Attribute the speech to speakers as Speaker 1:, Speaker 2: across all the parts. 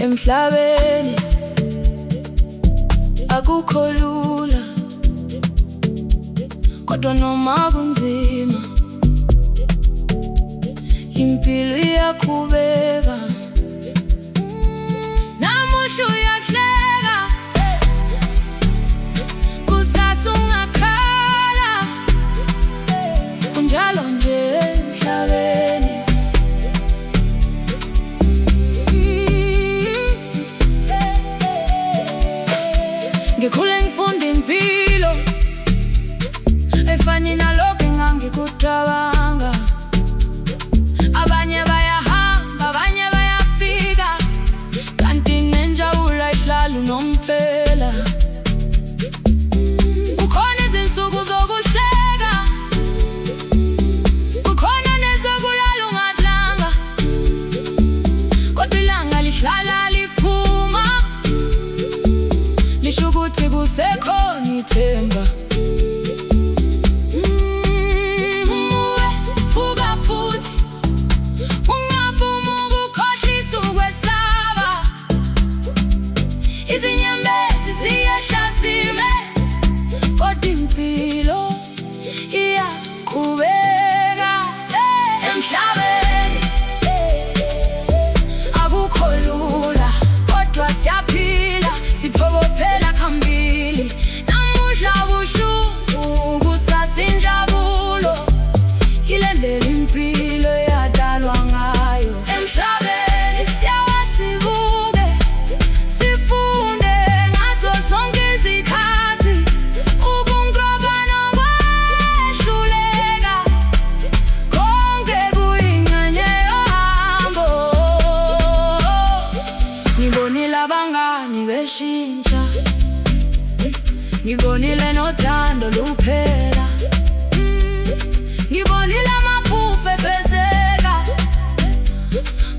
Speaker 1: Emhlabeni akukho lula, kodwa noma kunzima impilo iyaqhubeka. Namuhla uyahleka, kusasa ungakhala, kunjalo nje emhlabeni. Ngikhule ngifunda impilo efani nalokho engangikucabanga. Abanye bayahamba, abanye bayafika, kanti nenjabulo ayihlali unomphela. Kukhona izinsuku zokuhleka, kukhona nezokulala ungadlanga, kodwa ilanga lihlala liphuma, lisho ukuthi kusekhona ithemba. Izinyembezi ziyehla zime, kodwa impilo iyaqhubeka. Emhlabeni akukho lula, kodwa siyaphila, siphokophela phambili. Namuhla buhlungu, kusasa injabulo, ilandela impilo eyadalwa ngayo. Emhlabeni siyawasibuke, sifunde ngazo zonke izikhathi, ukunqoba nokwehluleka, konke kuyingxenye yohambo. Ngibonile abangani beshintsha, ngibonile nothando luphela, ngibonile amaphupho efezeka,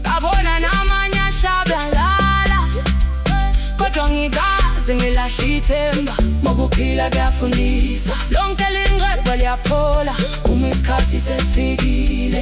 Speaker 1: ngabona namanye ashabalala, kodwa ngikaze ngilahle ithemba. Mokuphila kuyafundisa, lonke linqeba liyaphola uma isikhathi sesifikile.